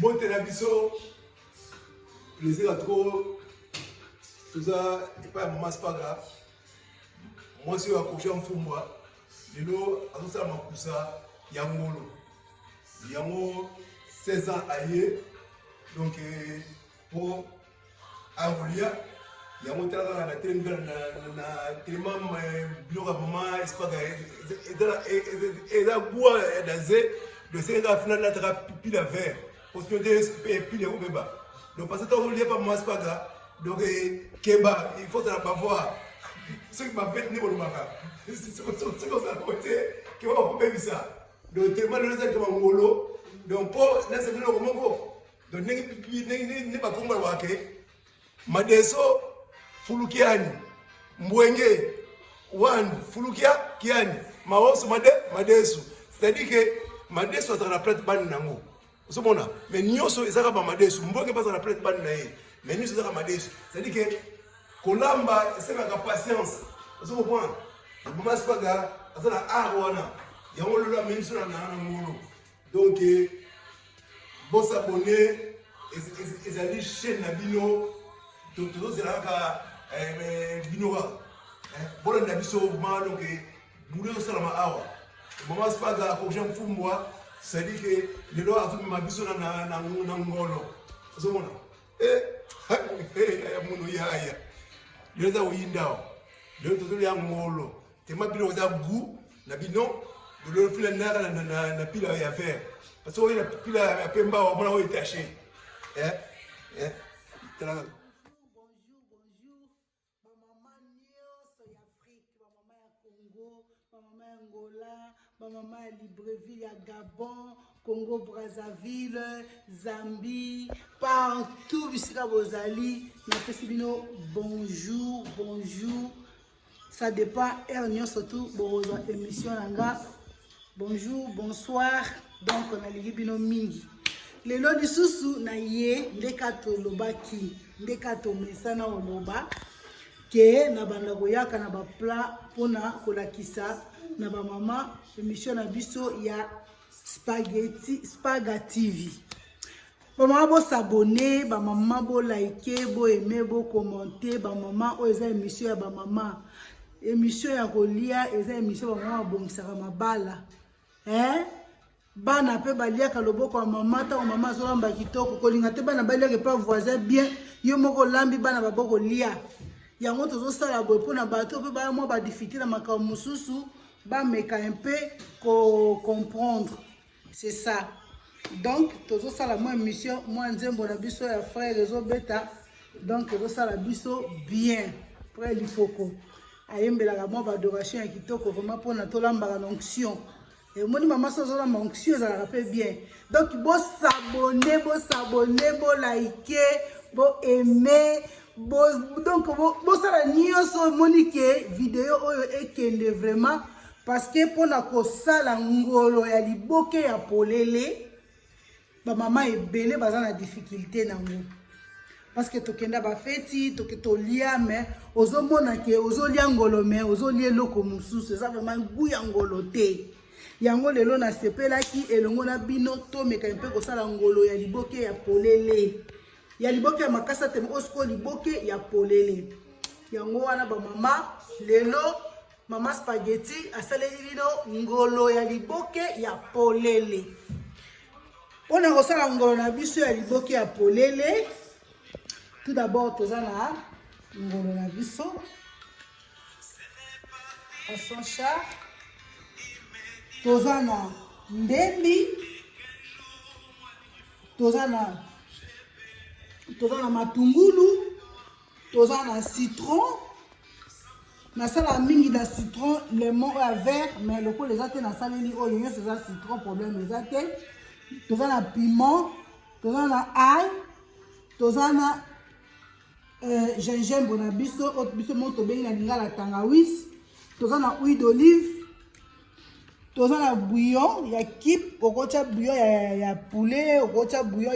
Bon télévision, plaisir à trop. Tout ça, et pas maman, c'est pas grave. Moi, si je suis accroché en fou, moi, je suis à ma poussa, Yangolo. Yango 16 ans ailleurs. Donc, pour Aroulia, Yango Tala, la tellement, maman, c'est pas grave. Et là, bois, de ces gars, finalement, la thérapie la verre. Pour se mettre pile au bébé. Donc, parce que tu as pas moi, c'est pas grave. Donc, Keba, il faut savoir voir. Ce qui m'a fait tenir le maca. C'est comme ça côté qui va couper ça. Donc, tellement de gens qui vont molo. Donc, pour laisser le moment. Donc, n'est pas comme le wake. Madeso, Fulukiani, Mwenge, Wan, Fulukia, Kiani, Maos, Madesu. C'est-à-dire que Madesu est la plate ban nango. Vous savez, mais Nyoso est à Madesu. Mwenge pas à la plate ban nae. Mais Nyoso est à Madesu. C'est-à-dire que Kolamba, c'est la patience. Vous comprenez? Le moment c'est pas grave. C'est la arwana. Il y a un peu de même sur la nana. Donc, bon s'abonner. Et ça dit chaîne Nabino. Tout c'est là que Binora. Bon on a vu ça vraiment donc boulot ça la awa. Le moment c'est pas grave. Quand j'aime fou moi, ça dit que les lois a tout ma biso na ngolo. Vous comprenez? Mon yaya. Les gens qui ont les autres les angolo. Tu m'as dit aux abous, la binon, de leur filer na pile à faire. Parce que la pile à pemba au moment où il est taché. Bonjour. Ma maman nyonso ya Afrique, ma maman ya Congo, ma maman ya Angola, ma maman ya Libreville, ya Gabon, Congo Brazzaville, Zambie, partout bisika bozali, na pesi bino bonjour, bonjour. Ça dépend et surtout bonjour émission nanga. Bonjour, bonsoir. Donc on a les bino mingi. Lelo lisusu na ye ndekato lobaki, ndekato mesana oloba ke na banda koyaka na ba plat pona kolakisa na ba mama émission na biso ya Spaga TV. Ba mama bo s'abonner, ba mama bo liker, bo aimer, bo commenter, ba mama o eza émission ya ba mama. Émission ya kolia eza émission ba mama bongisaka mabala. Bana pe baliaka loboko ya mama ta mama zolamba kitoko kolinga te bana baliaka pa voisin bien yo moko lambi bana baboko lia yango tozo sala boye pona bato pe ba mo ba difficulté na makambo mususu ba meka un peu comprendre c'est ça. Donc tozo sala mo émission mo nzembo na biso ya frère réseau beta donc tozo sala biso bien frère Lifoko ayembela mo ba adoration ya kitoko vraiment pona to lamba l'onction. Et moi, maman, ça a anxieux, ça rappelle bien. Donc, bon s'abonner, bon liker, bon aimer, donc, bon ça la nion monique vidéo et qu'elle vraiment parce que pour la cosa la ngolo ya liboke ya polele, ba maman est belé bazan la difficulté na ngo. Parce que tokenda ba feti, to lia mais ozo mona ke ozo lia ngolo mais ozo lia loko mususu, ça vraiment goût ya ngolo te. Yango lelo na sepelaki elongo na bino to meka mpe ko sala ngolo ya liboke ya polele. Ya liboke ya makasa teme osko liboke ya polele. Yango wana ba mama lelo mama spaghetti asaleli bino ngolo ya liboke ya polele. Ona ko sala ngolo na biso ya liboke ya polele. Tout d'abord tozana ngolo na biso. À son char. Tozana ndembi, tozana matungulu, tozana citron, na sala mingi na citron, lemon à vert, mais le coup les athées na sala ni oyo c'est ça citron problème les athées, tozana piment, tozana ail, tozana gingembre na biso, autre biso moto bengi na lingala tangawizi, tozana huile d'olive. Toza na bouillon ya kip okocha bouillon ya poulet okocha bouillon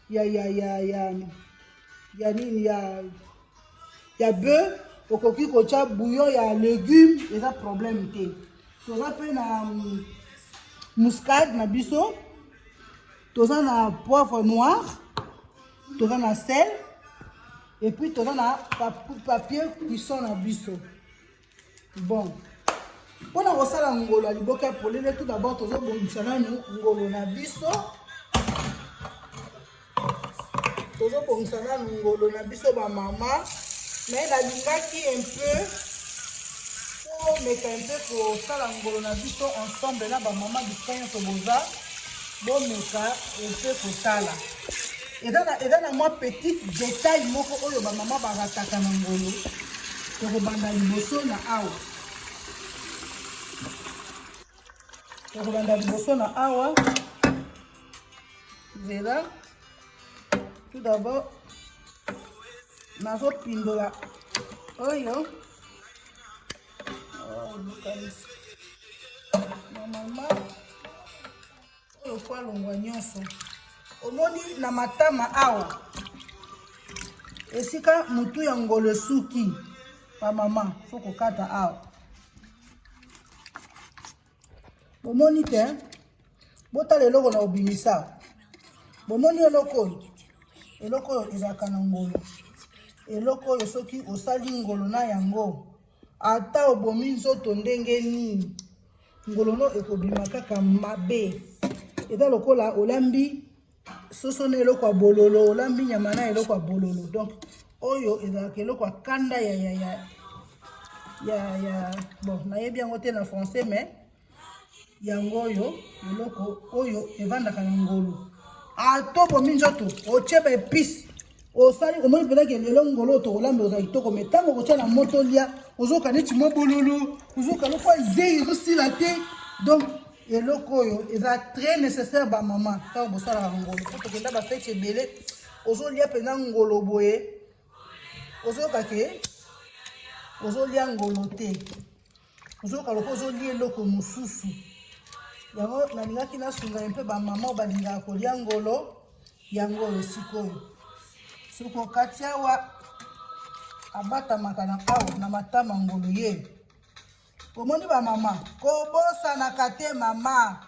ya nini ya bœuf okoki kocha bouillon ya légumes eza problème te. Toza pe na muscade na biso toza na poivre noir, toza na sel, et puis toza na papier cuisson na biso. Bon, pona kosala ngolo ya liboka polele, tout d'abord tozobongisa nanu ngolo na biso. Tozobongisa nanu ngolo na biso ba mama, mais nalingaki un peu pour mettre un peu pour sala ngolo na biso ensemble na ba mama bikanya toboza. Bon meka un peu pour sala. Et dans la moi petit détail moko oyo ba mama barataka na ngolo. Tokobanda liboso na awa. Tokobanda liboso na awa. Voilà. Tout d'abord, nazo pindola oyo. Maman oyo kwa longwa nyonso. Omoni na matama awa. Esika mutu ya ngolo suki. Pa mama, foko kata awa. Omoni te, bota leloko na obimisa. Bomoni eloko oyo ezalaka na ngolo. Eloko oyo soki osali ngolo na yango, ata obomi nzoto ndenge nini, ngolo no ekobima kaka mabe. Eza lokola olambi soso na eloko ya bololo, olambi nyama na eloko ya bololo. Donc oyo ezalaka eloko ya kanda bon, nayebi yango te na français, mais yango oyo eloko oyo evandaka na ngolo. Atobo minjoto ocheba épice osali omoni pena ke lelo ngolo to olambe oza kitoko, mais tango kotia na moto lia ozoka neti mo bololo, ozoka lokwa zei ezosila te. Donc eloko oyo eza très nécessaire ba mama tango bosala ngolo. Po tokenda ba fete ebele ozolia pena ngolo boye, ozoka ke ozolia ngolo te, ozoka loko ozolia eloko mosusu. Yango nalingaki nasunga mpe ba mama balingaka kolia ngolo yango oyo sikoyo. Soki okati awa abatamaka na awa na matama ngolo ye. Omoni ba mama kobosanaka te mama.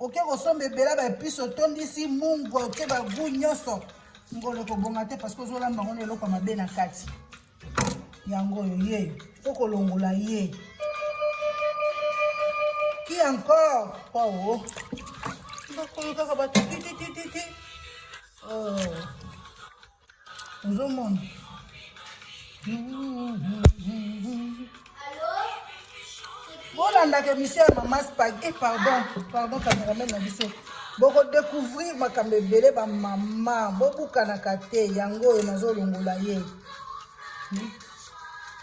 Oke kosomba ebela ba epice otondisi mungu oke bagu nyonso. Ngolo kobonga te parce que ozolamba ngo na eloko mabe na kati. Yango oyo ye foko longola ye. Qui encore? Oh, oh, Zomon. Bolanda que monsieur maman spaghetti, pardon, cameraman na biso. Boko découvrir makambe belé ba mama, bobuka na kate yango nazo longola ye.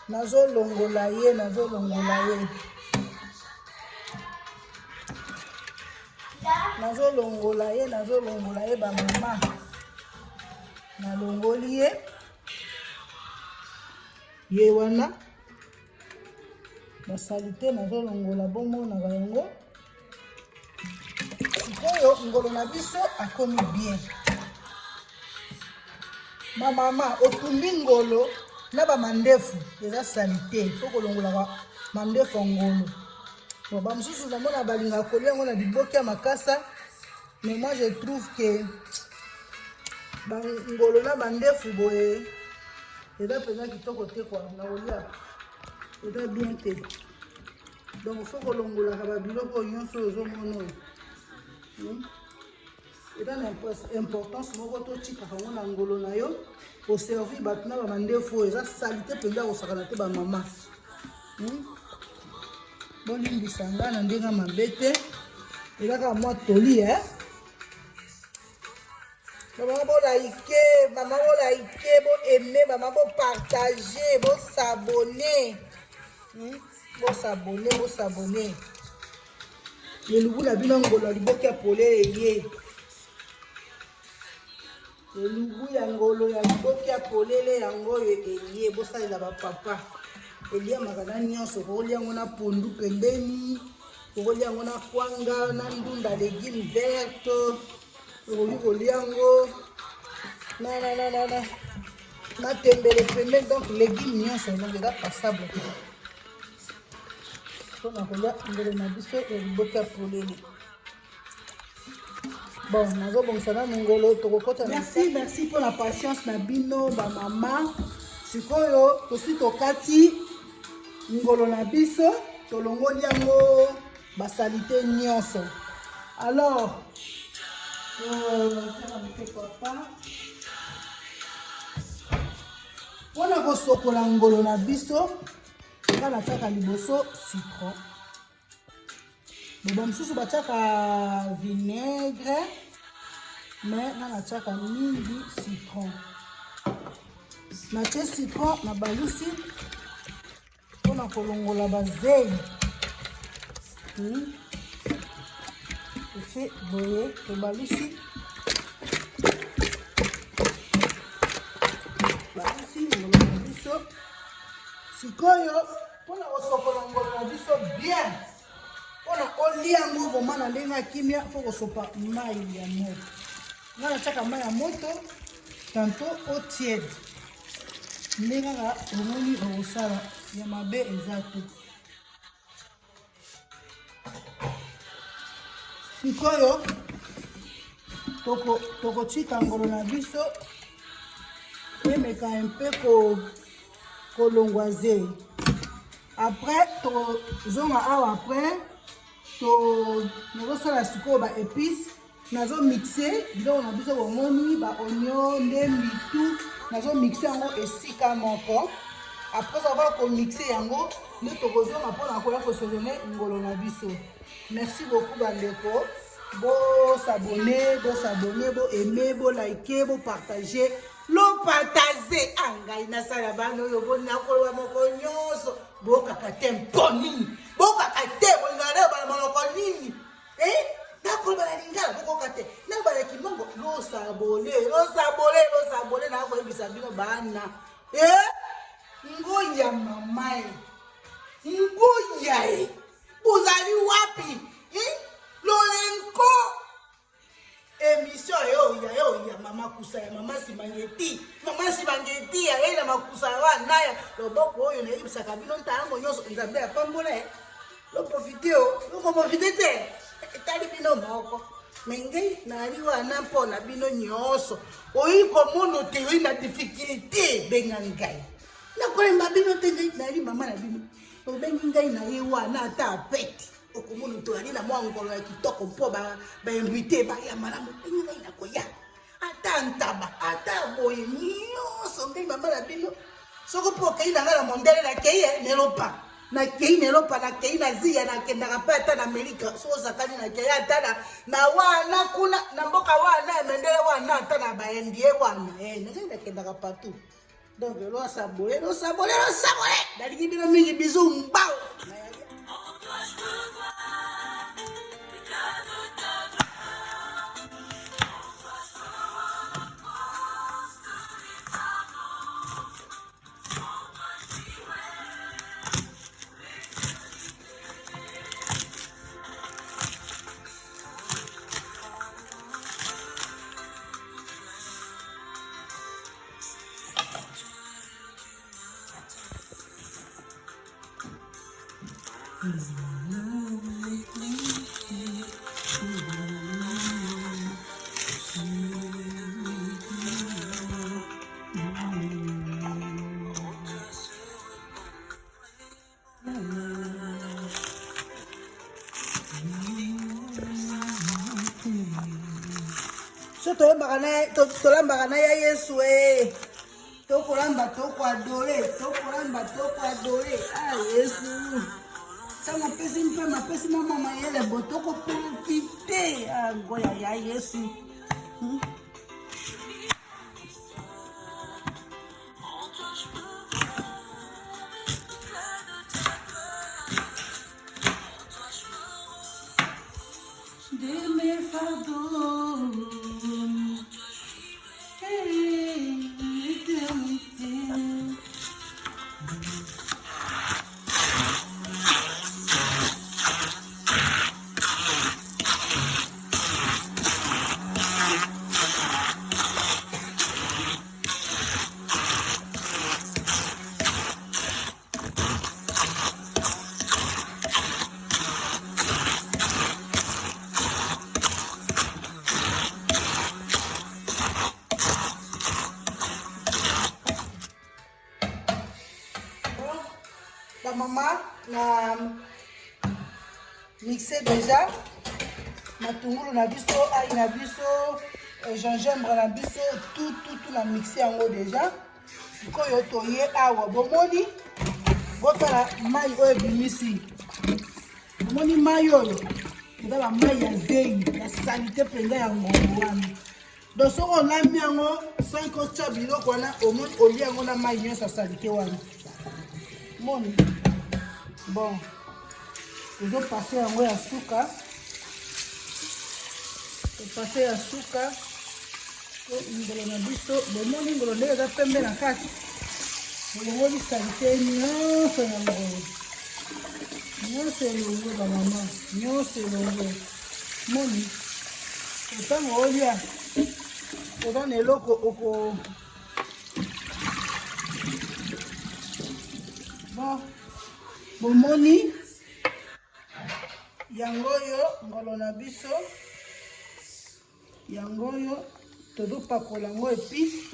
Nazo longola ye. Nazo longola ye ba mama. Na longoli ye wana. Ba salite nazo longola bomo na yango. Sikoyo ngolo na biso akomi bien. Ma mama otumbi ngolo na ba mandefu eza salite. Foko longola ba mandefu ngolo. Bon, bah, monsieur, nous avons balinga kolia, on a du bokia makasa, mais moi je trouve que ngolona bandefu boye, et là pendant qu'il toque côté quoi, na olia, et là bien té. Donc il faut que l'ongola kababilo ko yonso ozomono. Et là l'importance moko to chika ka ngona ngolo na yo, pour servir batuna ba bandefu eza salité pendant ko sakana te ba mama. Bon limbisanga na ndenga mabete elaka mwa toli maman bo like bo aimer maman bo partager bo s'abonner bo s'abonner elubu na bino ngolo liboki ya polele ye elubu ya ngolo ya liboki ya polele yango eye bo salela ba papa elia makana nyonso kolia ngona pondu pembeni kolia ngona kwanga na ndunda légumes vertes kolia ngo na tembele pembeni donc légumes nyonso donc eza passable mpona kolia ngolo na biso eliboki ya polele Bon, nazobongisa na ngolo tokokota. Merci pour la patience na bino ba mama. Sikoyo tosi tokati ngolo na biso tolongoli yango basalite nyonso. Alors papa wana kosokola ngolo na biso nga natiaka liboso citron. Boba mosusu batiaka vinaigre mais nga natiaka mingi citron. Natie citron na balusi mpona kolongola bazei. Efe boye tobalusi ngolo na biso. Sikoyo mpona kosokola ngolo na biso bien, mpona kolia yango vraimen na ndenge ya kimia, fo kosopa mai ya moto. Nga natiaka mai ya moto tanto au tiède ndenge kaka omoni okosala ya mabe eza te. Sikoyo tokotika ngolo na biso emeka mpe kolongwa zei. Après tozonga awa après nazosala sikoyo ba épice nazo mixe biloko na biso bomoni ba oignon ndembi tout nazo mixe yango esika moko. Après avoir komixe yango nde tokozonga mpona koya kosezone ngolo na biso. Merci beaucoup bandeko. Bo s'abonner, bo aimer, bo liker, bo partager. Lo partager angai na sala bano yo bo na ko moko nyonso bo kakate mponi. Bo kakate bo ngale ba moko nini. Na ko ba lingala bo kakate. Na ba kimongo lo sabole na ko ibisa bino bana. Ngoya mamae. Ngoya uzali wapi? Lolenko émission ya mama kusa ya mama simangeti ya na makusa wana ya loboko oyo na ibisaka bino ntango nyonso nzambe ya pambola lo profite te etali bino moko menge nali wana mpona bino nyonso oyi komono te oyi na difficulté benga ngai nakolemba bino te ngai nali mama na bino obengi ngai na ye wana ata apeti okomono to ali na mwa ngolo ya kitoko mpo bainvite baya malamu ngai nakoya ata ntaba ata boye nyonso ngai mama na bino soko mpo okei na ngai na mondele nakei nelopa nakei na zia nakendaka mpe ata na amerika soko osakani nakei ata na wana kuna na mboka wana emendele wana ata na baindie wana nakai nakendaka partout. Donc lo sabole nalingi bino mingi bizu mbao. Tolambaka na ya Yesu tokolamba tokwadole Yesu sa mapesi mama mayele bo tokoprofite ngoya ya Yesu. De mes fardeaux na mixé déjà matungulu na biso ai na biso gingembre na biso tout na mixé yango déjà sikoyo toye awa bomoni botala mai oyo ebimisi bomoni mai oyo eza bamai ya zei ya salite mpenza ya ngongo wana donc soki olambi yango sanki otya biloko wana omoni olia yango na mai nyonso ya salite wana moni bon tozopase yango ya suka topase ya suka ngolo na biso bomoni ngolo ndenge eza pembe na kati olongoli salite nyonso ya ngolo nyonso elongo bamama nyonso elongo moni otango olia oza na eloko oko bon bomoni yango oyo ngolo na biso yango oyo tozopakola yango épice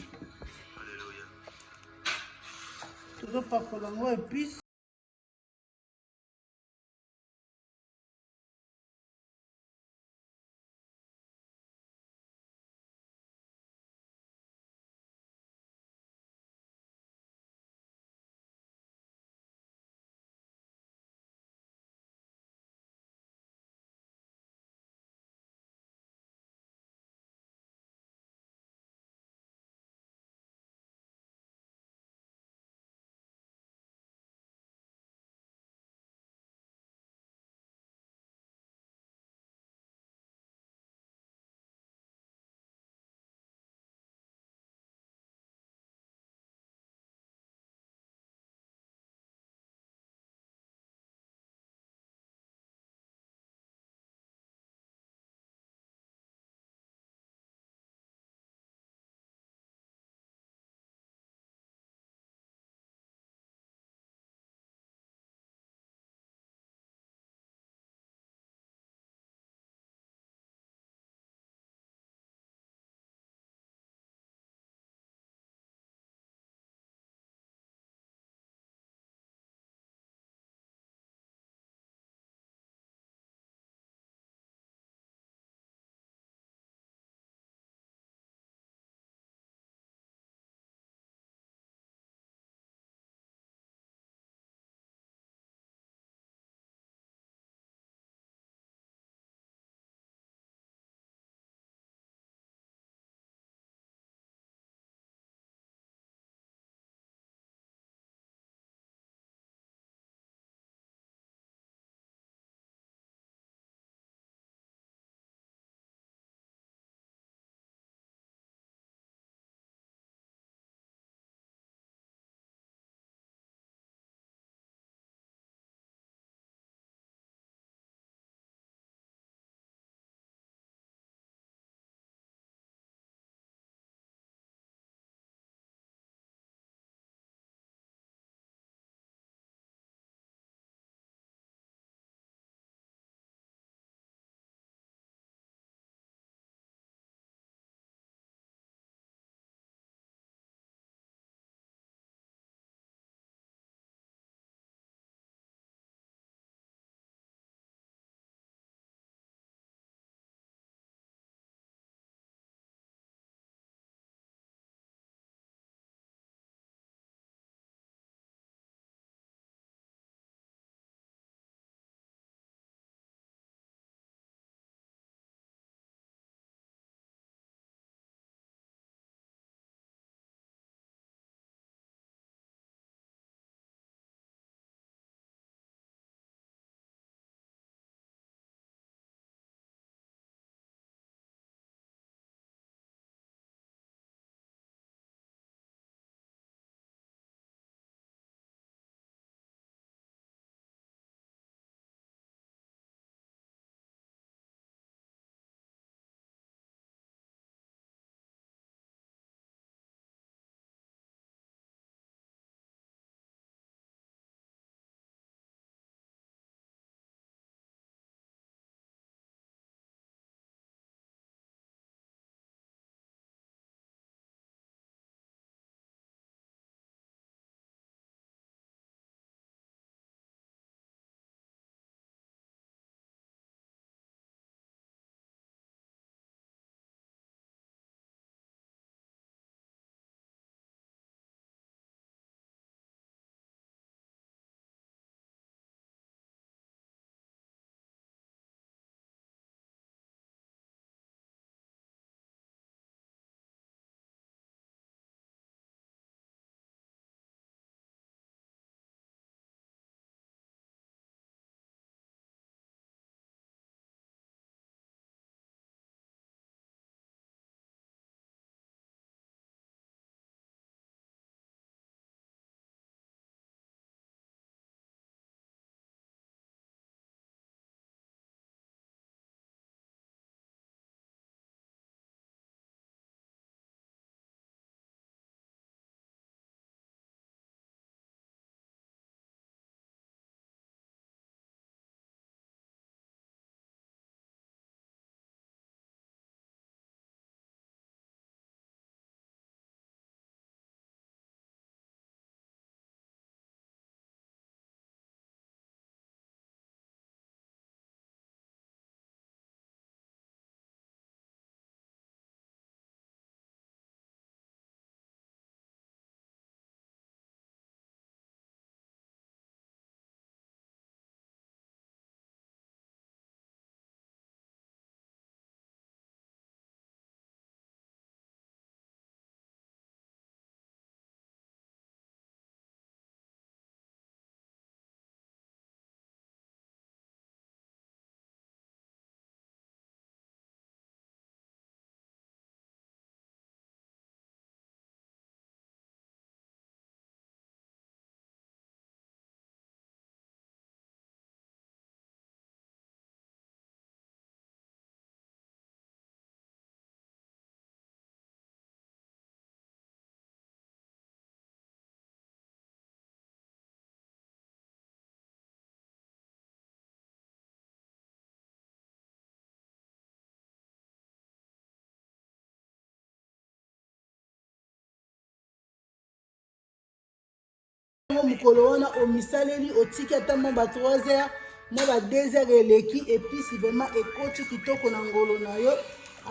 mokolo wana omisaleli otiki ata mwa ba 3 heures mwa ba 2 heures eleki epuis vraiment ekoti kitoko na ngolo na yo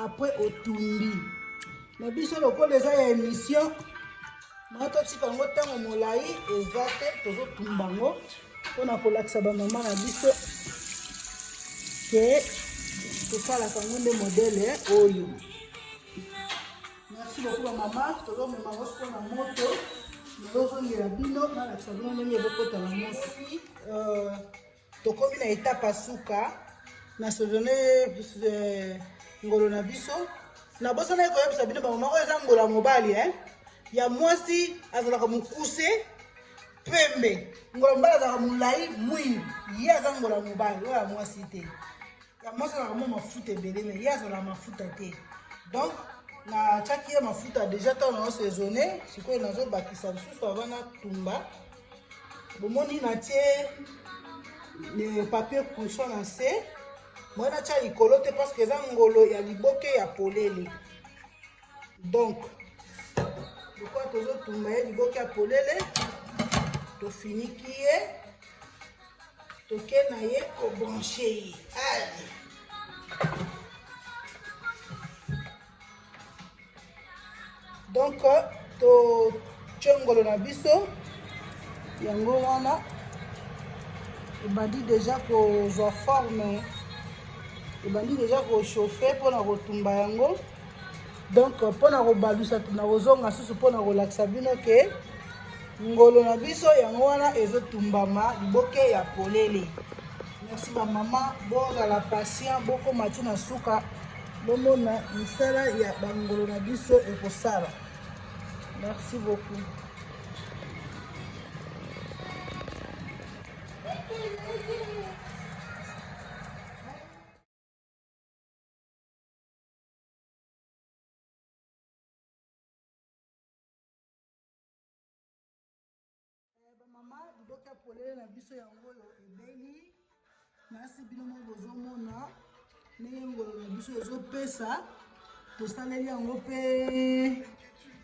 après otumbi na biso lokola eza ya émission na totika yango ntango molai eza te tozotumba yango mpona kolakisa bamama na biso ke tosalaka yango nde modele oyo. Merci beaucoup bamama, tozomema yango siko na moto nazozongela bino nalakisa bino ndenge ebokotala mosi. Tokomi na etape ya suka na sozone ngolo na biso na bosana ekoyebisa bino bamama oyo eza ngolo ya mobali ya mwasi azalaka mokuse pembe, ngolo mobali azalaka molai mwindu, ye aza ngolo ya mobali oyo ya mwasi te. Ya mwasi azalaka mwa mafuta ebele me ye azalaka mafuta te. Donc natiaki ye mafuta deja ntango nango saisonne sikoyo nazobakisa lisusu avant natumba. Bomoni natie le papier couchon na se moi natia likolo te parce que eza ngolo ya liboke ya polele. Donc lokola tozotumba ye liboke ya polele tofiniki ye toke na ye kobranche ye. Donc totie ngolo na biso yango wana ebandi déjà kozwa forme, ebandi déjà kochauffe mpona kotumba yango. Donc mpona kobalusa na kozonga susu mpona kolakisa bino ke ngolo na biso yango wana ezotumbama liboke ya polele. Merci bamama, bozala patient, bokoma ti na suka bomona misala ya bangolo na biso ekosala. Merci beaucoup. Mama liboke ya polele na biso yango oyo ebeli nasi bino mo bozomona ndenge ngolo na biso ezopesa tosaleli yango mpe.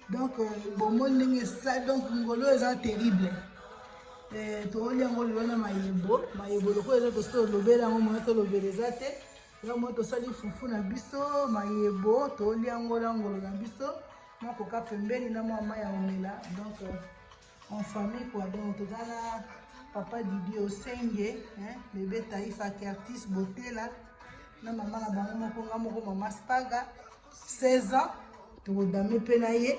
Donc bomoni ndenge esali, donc ngolo eza terrible. Tooli yango lelo na mayebo lokola eza tosi tolobela yango moya tolobela eza te yango moya tosali fufu na biso mayebo tooli yango na ngolo na biso na koka pembeni na mwa mai ya omela. Donc en famille quoi. Donc toza na papa Didi Osenge bébé Taïfa ki artiste Botela na mama na bango moko nga moko mama Spaga 16 ans tokodame mpe na ye.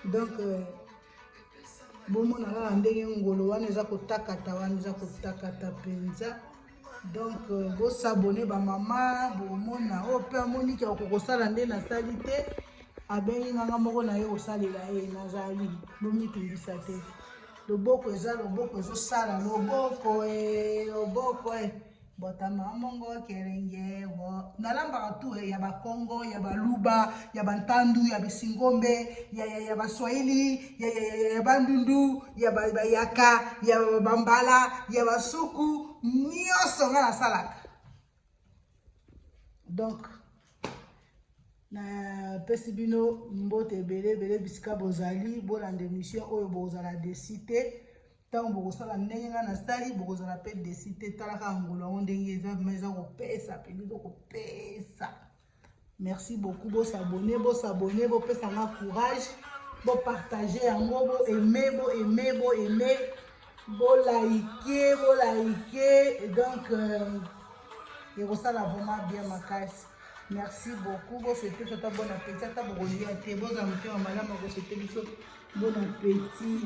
Donc bomona kaka ndenge ngolo wana eza kotakata wana eza kotakata mpenza. Donc bosabone bamama bomona oyo mpe amoniki akokosala nde nasali te abengi nganga moko na ye kosalela ye nazali bomitumbisa te. Loboko eza loboko ezosala loboko botama mongo kerenge nalambaka tu ya bakongo ya baluba ya bantandu ya bisingombe ya baswahili ya bandundu ya bayaka ya bambala ya basuku nyonso nga nasalaka. Donc na pesi bino mbote ebele bisika bozali bolanda émission oyo bozala desi te ntango bokosala ndenge nga nasali bokozala mpe desi te. talaka ngolo yango ndenge eza kopesa peli ezokopesa. Merci beaucoup, bosabone bopesa nga courage, bopartage yango, boaime bolike. Donc ekosala vraiment bien makasi. Merci beaucoup. Bon, c'était tout un bon appétit. Bon appétit.